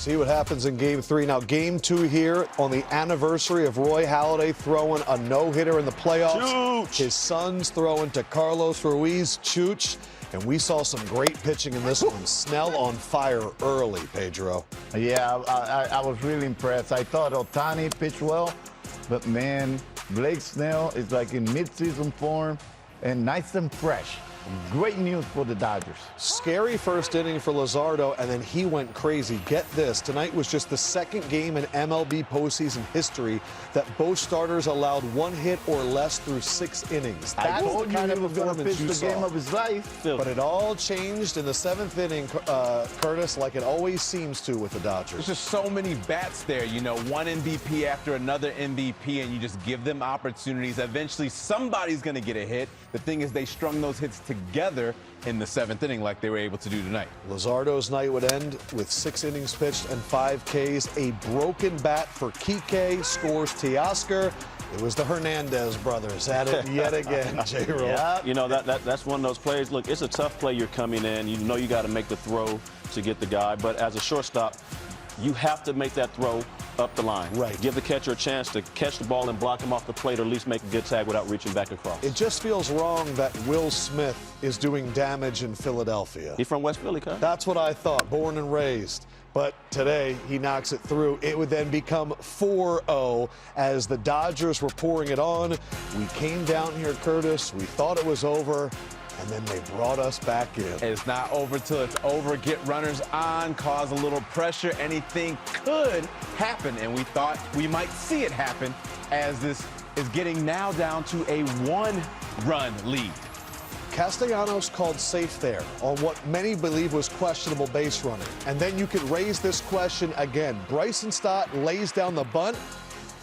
See what happens in Game 3. Now, Game 2 here on the anniversary of Roy Halladay throwing a no-hitter in the playoffs. Chooch. His son's throwing to Carlos Ruiz, Chooch. And we saw some great pitching in this one. Snell on fire early, Pedro. Yeah, I was really impressed. I thought Ohtani pitched well, but man, Blake Snell is like in mid-season form and nice and fresh. Great news for the Dodgers. Scary first inning for Luzardo, and then he went crazy. Get this, tonight was just the second game in MLB postseason history that both starters allowed one hit or less through 6 innings. I told you he was going to pitch the saw. game of his life. But it all changed in the 7th inning, Curtis, like it always seems to with the Dodgers. There's just so many bats there, you know, one MVP after another MVP, and you just give them opportunities. Eventually, somebody's going to get a hit. The thing is, they strung those hits together in the 7th inning like they were able to do tonight. Luzardo's night would end with 6 innings pitched and 5 Ks. A broken bat for Kike, scores Teoscar. It was the Hernandez brothers at it yet again, J-Roll. Yeah. You know, that's one of those plays. Look, it's a tough play. You're coming in. You know you got to make the throw to get the guy. But as a shortstop, you have to make that throw up the line. Right. Give the catcher a chance to catch the ball and block him off the plate, or at least make a good tag without reaching back across. It just feels wrong that Will Smith is doing damage in Philadelphia. He's from West Philly, cuz. That's what I thought, born and raised. But today, he knocks it through. It would then become 4-0 as the Dodgers were pouring it on. We came down here, Curtis. We thought it was over. And then they brought us back in. It's not over till it's over. Get runners on, cause a little pressure. Anything could happen, and we thought we might see it happen as this is getting now down to a 1-run lead. Castellanos called safe there on what many believe was questionable base running. And then you could raise this question again. Bryson Stott lays down the bunt,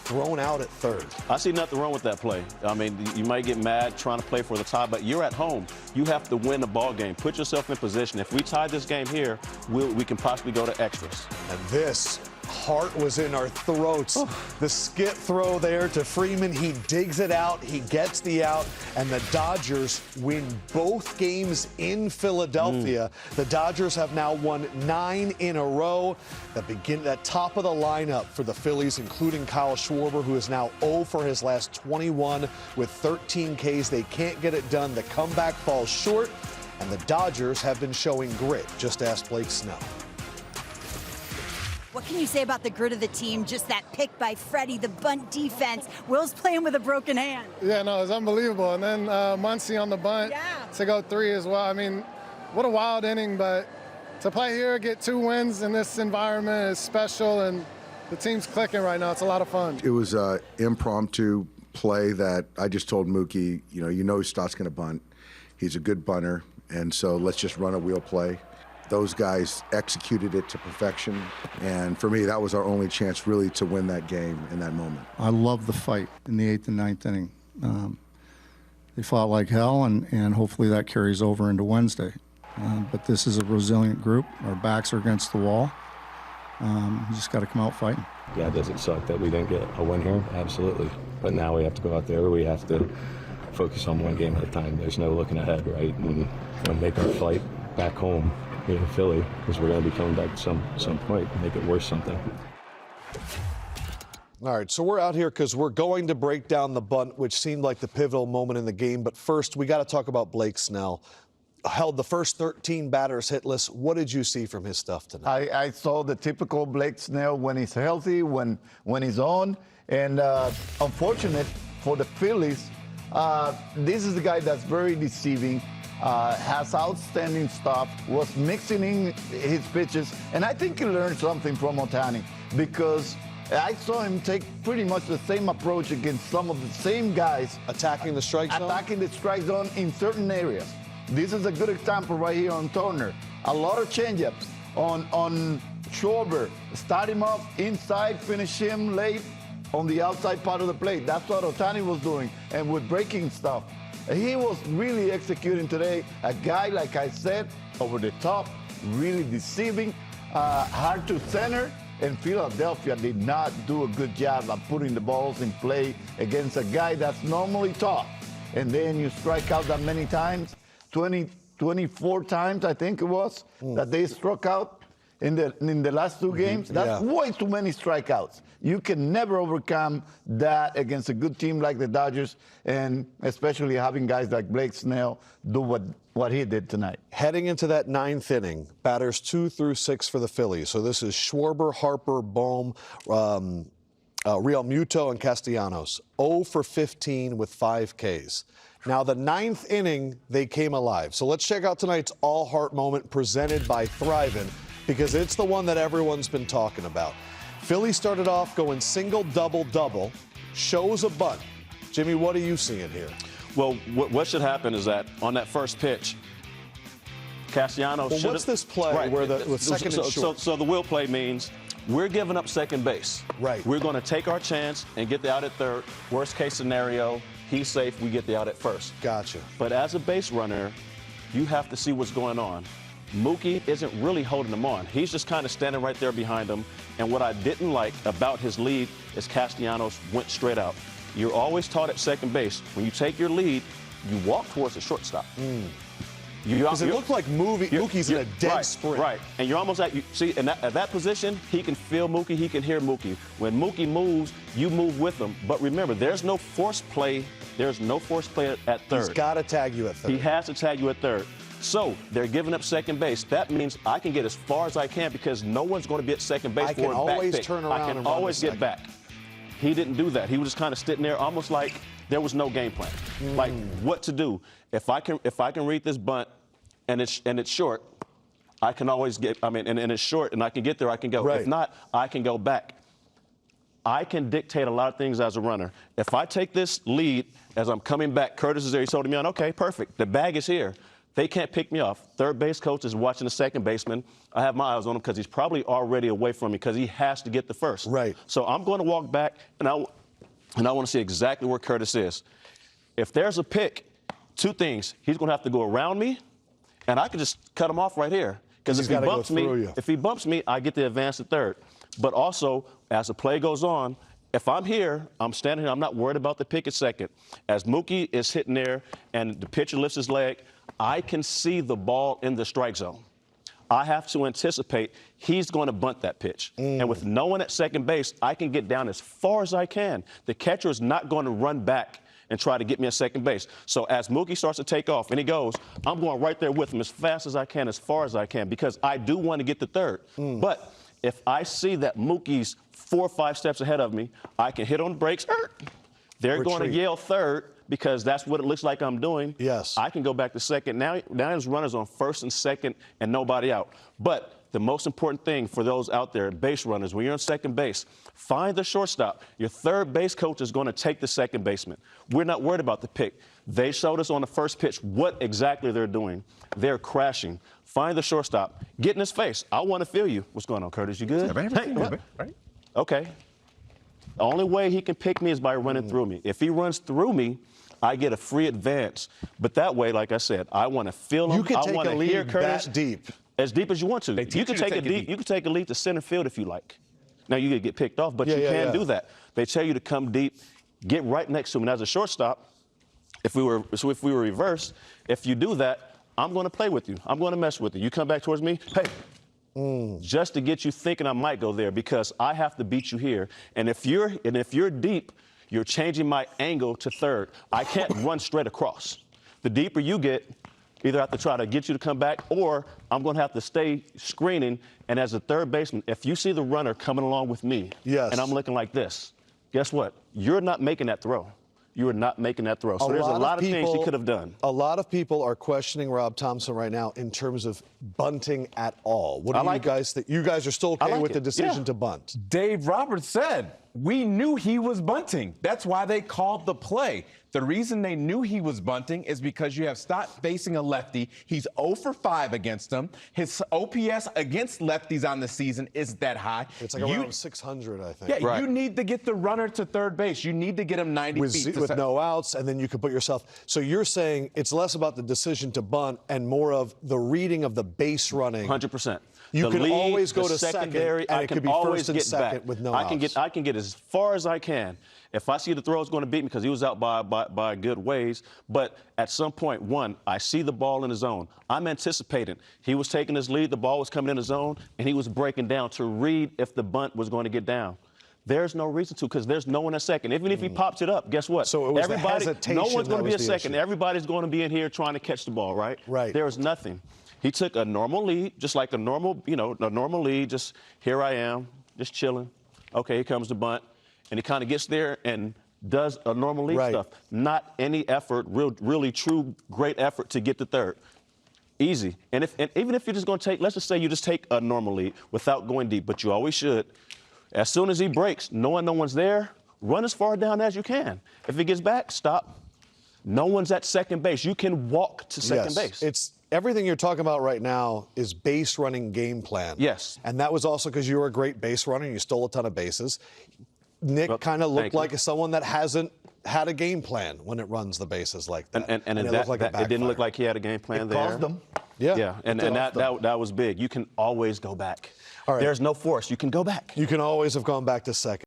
thrown out at third. I see nothing wrong with that play. I mean, you might get mad trying to play for the tie, but you're at home. You have to win the ball game. Put yourself in position. If we tie this game here, we can possibly go to extras. And this heart was in our throats. The skip throw there to Freeman. He digs it out. He gets the out. And the Dodgers win both games in Philadelphia. The Dodgers have now won 9 in a row. That top of the lineup for the Phillies, including Kyle Schwarber, who is now 0 for his last 21 with 13 Ks. They can't get it done. The comeback falls short. And the Dodgers have been showing grit. Just ask Blake Snell. What can you say about the grit of the team? Just that pick by Freddie, the bunt defense. Will's playing with a broken hand. Yeah, no, it's unbelievable. And then Muncy on the bunt to go 3 as well. I mean, what a wild inning, but to play here, get 2 wins in this environment is special, and the team's clicking right now. It's a lot of fun. It was an impromptu play that I just told Mookie, you know Stott's going to bunt. He's a good bunter, and so let's just run a wheel play. Those guys executed it to perfection, and for me, that was our only chance really to win that game in that moment. I love the fight in the 8th and 9th inning. They fought like hell, and hopefully that carries over into Wednesday. But this is a resilient group. Our backs are against the wall. You just got to come out fighting. Yeah, does it suck that we didn't get a win here? Absolutely. But now we have to go out there. We have to focus on one game at a time. There's no looking ahead, right? And make our flight back home here in Philly, because we're going to be coming back at some point and make it worth something. All right, so we're out here because we're going to break down the bunt, which seemed like the pivotal moment in the game. But first, we got to talk about Blake Snell. Held the first 13 batters hitless. What did you see from his stuff tonight? I saw the typical Blake Snell when he's healthy, when he's on. And unfortunate for the Phillies, this is a guy that's very deceiving. Has outstanding stuff, was mixing in his pitches, and I think he learned something from Ohtani, because I saw him take pretty much the same approach against some of the same guys. Attacking the strike zone? Attacking the strike zone in certain areas. This is a good example right here on Turner. A lot of changeups on Schwarber. Start him off inside, finish him late on the outside part of the plate. That's what Ohtani was doing, and with breaking stuff. He was really executing today. A guy, like I said, over the top, really deceiving, hard to center, and Philadelphia did not do a good job of putting the balls in play against a guy that's normally tough. And then you strike out that many times, 24 times, I think it was, that they struck out. in the last two games. That's way too many strikeouts. You can never overcome that against a good team like the Dodgers, and especially having guys like Blake Snell do what he did tonight. Heading into that 9th inning, batters 2 through 6 for the Phillies. So this is Schwarber, Harper, Bohm, Real Muto, and Castellanos. 0 for 15 with 5 Ks. Now, the 9th inning, they came alive. So let's check out tonight's all-heart moment presented by Thrivent, because it's the one that everyone's been talking about. Philly started off going single, double, double, shows a bunt. Jimmy, what are you seeing here? Well, what should happen is that on that first pitch, Castellanos should have... What's this play where the second and short? So the will play means we're giving up second base. Right. We're going to take our chance and get the out at third. Worst case scenario, he's safe, we get the out at first. Gotcha. But as a base runner, you have to see what's going on. Mookie isn't really holding him on. He's just kind of standing right there behind him. And what I didn't like about his lead is Castellanos went straight out. You're always taught at second base, when you take your lead, you walk towards the shortstop. Because it looked like Mookie's in a dead sprint. Right, and you're almost at that position, he can feel Mookie, he can hear Mookie. When Mookie moves, you move with him. But remember, there's no force play. There's no force play at third. He's got to tag you at third. He has to tag you at third. So they're giving up second base. That means I can get as far as I can because no one's going to be at second base for a back pick. I can always turn around I can always get back. He didn't do that. He was just kind of sitting there almost like there was no game plan. Like what to do. If I can read this bunt and it's short, I can always get, and it's short and I can get there, I can go. Right. If not, I can go back. I can dictate a lot of things as a runner. If I take this lead as I'm coming back, Curtis is there, he's holding me on, okay, perfect. The bag is here. They can't pick me off. Third base coach is watching the second baseman. I have my eyes on him because he's probably already away from me because he has to get the first. Right. So I'm going to walk back, and I want to see exactly where Curtis is. If there's a pick, 2 things. He's going to have to go around me, and I can just cut him off right here. Because if he bumps me, I get the advance to third. But also, as the play goes on, if I'm here, I'm standing here, I'm not worried about the pick at second. As Mookie is hitting there and the pitcher lifts his leg, I can see the ball in the strike zone. I have to anticipate he's going to bunt that pitch. And with no one at second base, I can get down as far as I can. The catcher is not going to run back and try to get me at second base. So as Mookie starts to take off and he goes, I'm going right there with him as fast as I can, as far as I can, because I do want to get to third. But if I see that Mookie's 4 or 5 steps ahead of me, I can hit on the brakes. They're going to yell third because that's what it looks like I'm doing. Yes. I can go back to second. Now his runners on first and second and nobody out. But the most important thing for those out there, base runners, when you're on second base, find the shortstop. Your third base coach is going to take the second baseman. We're not worried about the pick. They showed us on the first pitch what exactly they're doing. They're crashing. Find the shortstop. Get in his face. I want to feel you. What's going on, Curtis? You good? Right. Okay. The only way he can pick me is by running through me. If he runs through me, I get a free advance. But that way, like I said, I want to feel him. You can I take want a to hear lead Curtis that deep. As deep as you want to. You can take a lead to center field if you like. Now you could get picked off, but you can do that. They tell you to come deep, get right next to him. And as a shortstop, if we were reversed, if you do that, I'm going to play with you. I'm going to mess with you. You come back towards me, hey. Just to get you thinking I might go there because I have to beat you here. And if you're deep, you're changing my angle to third. I can't run straight across. The deeper you get, either I have to try to get you to come back or I'm going to have to stay screening. And as a third baseman, if you see the runner coming along with me and I'm looking like this, guess what? You're not making that throw. You are not making that throw. So there's a lot of things he could have done. A lot of people are questioning Rob Thompson right now in terms of bunting at all. What do you guys think? You guys are still okay with the decision to bunt? Dave Roberts said, we knew he was bunting. That's why they called the play. The reason they knew he was bunting is because you have stopped facing a lefty. He's 0 for 5 against him. His OPS against lefties on the season isn't that high. It's like around 600, I think. Yeah, you need to get the runner to third base. You need to get him 90 feet. With no outs, and then you can put yourself. So you're saying it's less about the decision to bunt and more of the reading of the base running. 100%. You the can lead, always go the to second, secondary, and I it can could be always first and get second back. with no I can outs. get as far as I can. If I see the throw is going to beat me because he was out by a good ways, but at some point, one, I see the ball in the zone. I'm anticipating. He was taking his lead, the ball was coming in the zone, and he was breaking down to read if the bunt was going to get down. There's no reason to because there's no one at second. Even if he pops it up, guess what? So it was the hesitation no one's going to be that a was the second. issue. Everybody's going to be in here trying to catch the ball, right? Right. There's nothing. He took a normal lead, just like a normal, a normal lead, just here I am, just chilling. Okay, here comes the bunt. And he kind of gets there and does a normal lead stuff. Not any effort, really true, great effort to get to third. Easy. And even if you're just going to take, let's just say you just take a normal lead without going deep, but you always should. As soon as he breaks, knowing no one's there, run as far down as you can. If he gets back, stop. No one's at second base. You can walk to second base. It's everything you're talking about right now is base running game plan. Yes. And that was also because you were a great base runner and you stole a ton of bases. Nick kind of looked like someone that hasn't had a game plan when it runs the bases like that. And it that, looked like it didn't look like he had a game plan there. Cost them. Yeah. And that was big. You can always go back. All right. There's no force. You can go back. You can always have gone back to second.